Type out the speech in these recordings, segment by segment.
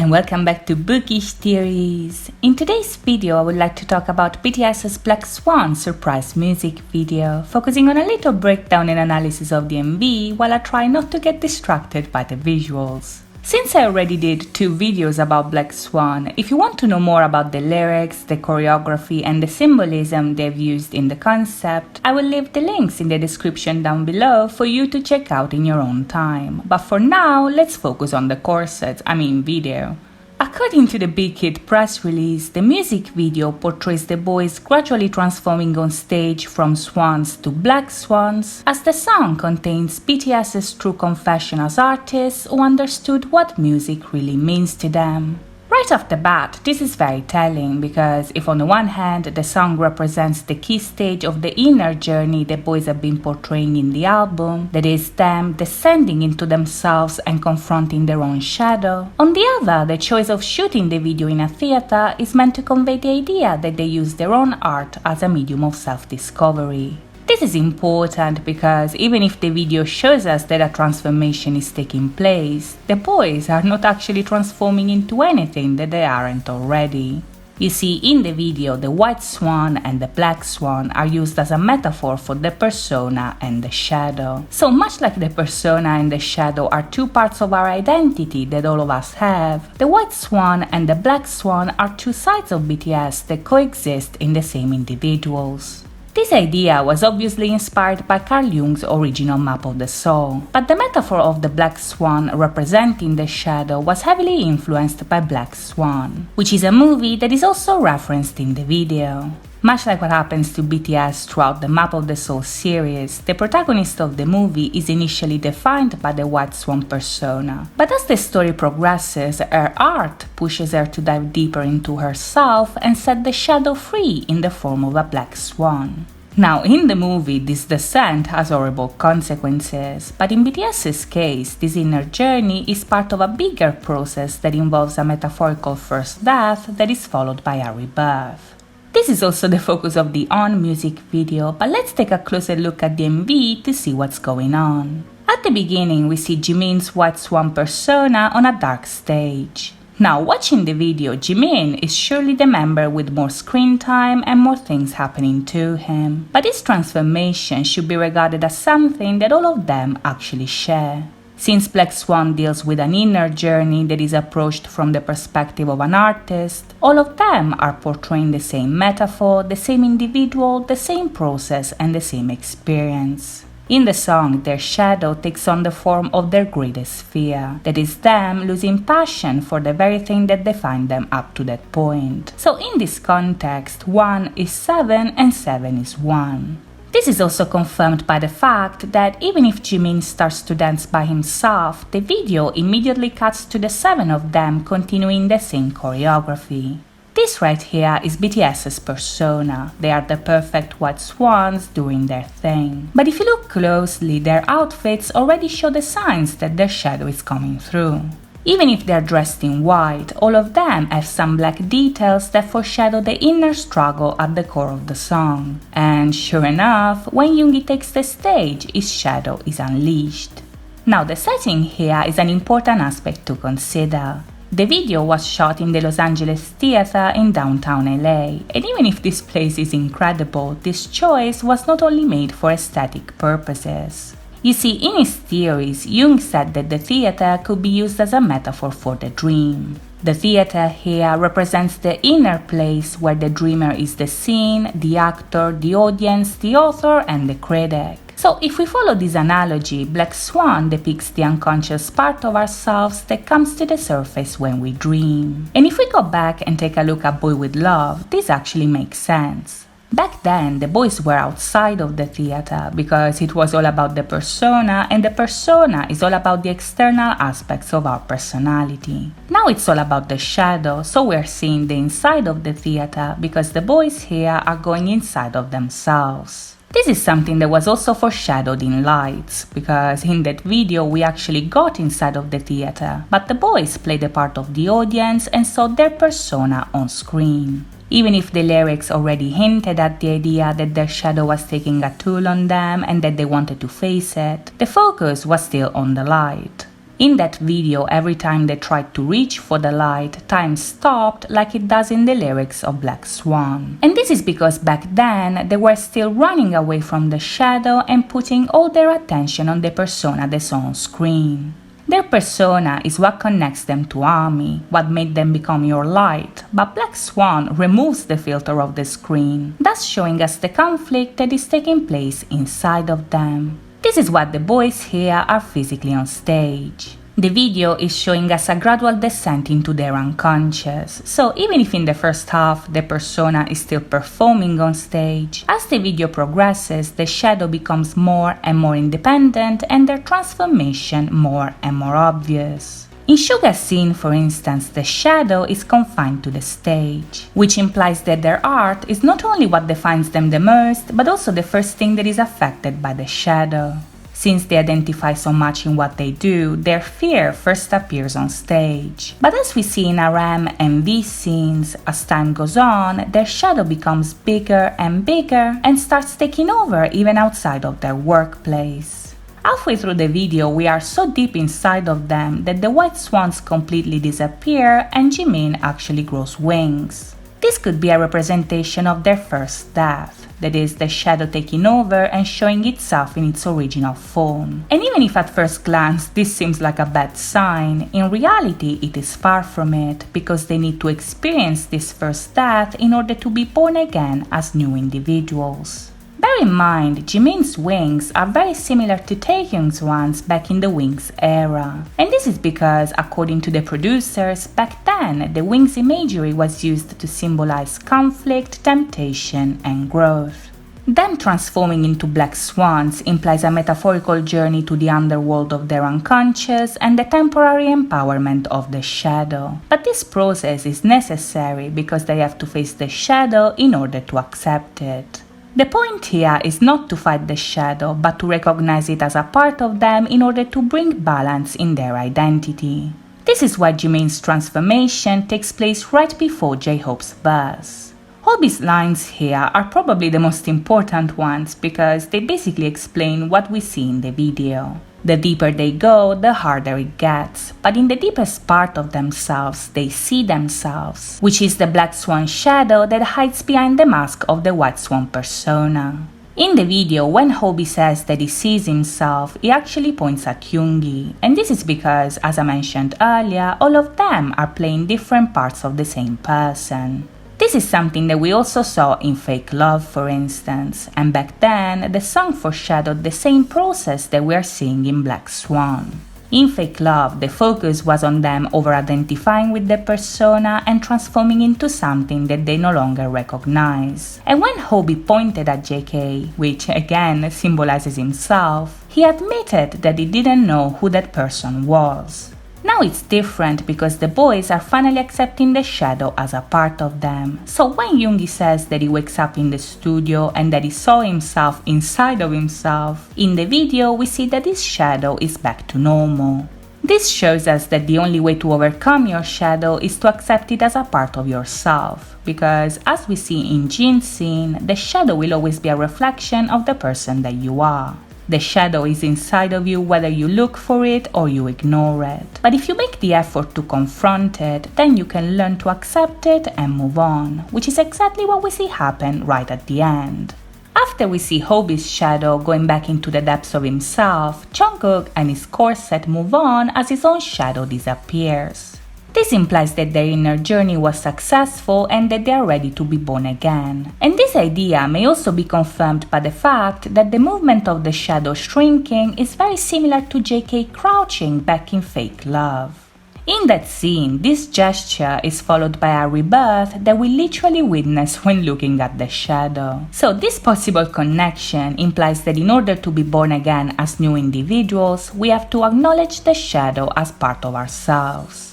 and welcome back to Bookish Theories. In today's video, I would like to talk about BTS's Black Swan surprise music video, focusing on a little breakdown and analysis of the MV while I try not to get distracted by the visuals. Since I already did 2 videos about Black Swan, if you want to know more about the lyrics, the choreography and the symbolism they've used in the concept, I will leave the links in the description down below for you to check out in your own time. But for now, let's focus on the Corsets, video. According to the Big Hit press release, the music video portrays the boys gradually transforming on stage from swans to black swans, as the song contains BTS's true confession as artists who understood what music really means to them. Right off the bat, this is very telling because if on the one hand the song represents the key stage of the inner journey the boys have been portraying in the album, that is them descending into themselves and confronting their own shadow, on the other the choice of shooting the video in a theater is meant to convey the idea that they use their own art as a medium of self-discovery. This is important because even if the video shows us that a transformation is taking place, the boys are not actually transforming into anything that they aren't already. You see, in the video, the white swan and the black swan are used as a metaphor for the persona and the shadow. So much like the persona and the shadow are 2 parts of our identity that all of us have, the white swan and the black swan are 2 sides of BTS that coexist in the same individuals. This idea was obviously inspired by Carl Jung's original map of the soul, but the metaphor of the black swan representing the shadow was heavily influenced by Black Swan, which is a movie that is also referenced in the video. Much like what happens to BTS throughout the Map of the Soul series, the protagonist of the movie is initially defined by the white swan persona, but as the story progresses, her art pushes her to dive deeper into herself and set the shadow free in the form of a black swan. Now, in the movie, this descent has horrible consequences, but in BTS's case, this inner journey is part of a bigger process that involves a metaphorical first death that is followed by a rebirth. This is also the focus of the On music video, but let's take a closer look at the MV to see what's going on. At the beginning, we see Jimin's white swan persona on a dark stage. Now, watching the video, Jimin is surely the member with more screen time and more things happening to him, but this transformation should be regarded as something that all of them actually share. Since Black Swan deals with an inner journey that is approached from the perspective of an artist, all of them are portraying the same metaphor, the same individual, the same process, and the same experience. In the song, their shadow takes on the form of their greatest fear, that is them losing passion for the very thing that defined them up to that point. So in this context, 1 is 7 and 7 is 1. This is also confirmed by the fact that even if Jimin starts to dance by himself, the video immediately cuts to the 7 of them continuing the same choreography. This right here is BTS's persona. They are the perfect white swans doing their thing. But if you look closely, their outfits already show the signs that their shadow is coming through. Even if they're dressed in white, all of them have some black details that foreshadow the inner struggle at the core of the song. And sure enough, when Yoongi takes the stage, his shadow is unleashed. Now, the setting here is an important aspect to consider. The video was shot in the Los Angeles Theater in downtown LA, and even if this place is incredible, this choice was not only made for aesthetic purposes. You see, in his theories, Jung said that the theater could be used as a metaphor for the dream. The theater here represents the inner place where the dreamer is the scene, the actor, the audience, the author, and the critic. So if we follow this analogy, Black Swan depicts the unconscious part of ourselves that comes to the surface when we dream. And if we go back and take a look at Boy With Love, this actually makes sense. Back then, the boys were outside of the theater because it was all about the persona, and the persona is all about the external aspects of our personality. Now it's all about the shadow, so we're seeing the inside of the theater because the boys here are going inside of themselves. This is something that was also foreshadowed in Lights, because in that video we actually got inside of the theater, but the boys played the part of the audience and saw their persona on screen. Even if the lyrics already hinted at the idea that their shadow was taking a toll on them and that they wanted to face it, the focus was still on the light. In that video, every time they tried to reach for the light, time stopped like it does in the lyrics of Black Swan. And this is because back then, they were still running away from the shadow and putting all their attention on the persona they saw on screen. Their persona is what connects them to ARMY, what made them become your light, but Black Swan removes the filter of the screen, thus showing us the conflict that is taking place inside of them. This is what the boys here are physically on stage. The video is showing us a gradual descent into their unconscious, so even if in the first half the persona is still performing on stage, as the video progresses the shadow becomes more and more independent and their transformation more and more obvious. In Suga's scene, for instance, the shadow is confined to the stage, which implies that their art is not only what defines them the most, but also the first thing that is affected by the shadow. Since they identify so much in what they do, their fear first appears on stage. But as we see in RM and V scenes, as time goes on, their shadow becomes bigger and starts taking over even outside of their workplace. Halfway through the video, we are so deep inside of them that the white swans completely disappear and Jimin actually grows wings. This could be a representation of their first death, that is, the shadow taking over and showing itself in its original form. And even if at first glance this seems like a bad sign, in reality it is far from it, because they need to experience this first death in order to be born again as new individuals. Bear in mind, Jimin's wings are very similar to Taehyung's ones back in the Wings era. And this is because, according to the producers, back then the wings imagery was used to symbolize conflict, temptation, and growth. Them transforming into black swans implies a metaphorical journey to the underworld of their unconscious and the temporary empowerment of the shadow. But this process is necessary because they have to face the shadow in order to accept it. The point here is not to fight the shadow, but to recognize it as a part of them in order to bring balance in their identity. This is why Jimin's transformation takes place right before J-Hope's verse. Hobie's lines here are probably the most important ones because they basically explain what we see in the video. The deeper they go, the harder it gets, but in the deepest part of themselves, they see themselves, which is the black swan shadow that hides behind the mask of the white swan persona. In the video, when Hobie says that he sees himself, he actually points at Yoongi, and this is because, as I mentioned earlier, all of them are playing different parts of the same person. This is something that we also saw in Fake Love, for instance, and back then the song foreshadowed the same process that we are seeing in Black Swan. In Fake Love, the focus was on them over-identifying with the persona and transforming into something that they no longer recognize. And when Hobie pointed at JK, which again symbolizes himself, he admitted that he didn't know who that person was. Now it's different because the boys are finally accepting the shadow as a part of them. So when Yoongi says that he wakes up in the studio and that he saw himself inside of himself, in the video we see that his shadow is back to normal. This shows us that the only way to overcome your shadow is to accept it as a part of yourself. Because as we see in Jin's scene, the shadow will always be a reflection of the person that you are. The shadow is inside of you whether you look for it or you ignore it. But if you make the effort to confront it, then you can learn to accept it and move on, which is exactly what we see happen right at the end. After we see Hobie's shadow going back into the depths of himself, Jungkook and his corset move on as his own shadow disappears. This implies that their inner journey was successful and that they are ready to be born again. And this idea may also be confirmed by the fact that the movement of the shadow shrinking is very similar to JK crouching back in Fake Love. In that scene, this gesture is followed by a rebirth that we literally witness when looking at the shadow. So this possible connection implies that in order to be born again as new individuals, we have to acknowledge the shadow as part of ourselves.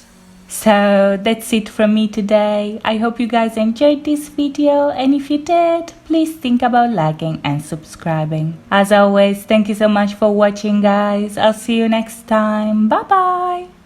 So that's it from me today. I hope you guys enjoyed this video, and if you did, please think about liking and subscribing. As always, thank you so much for watching guys. I'll see you next time. Bye bye!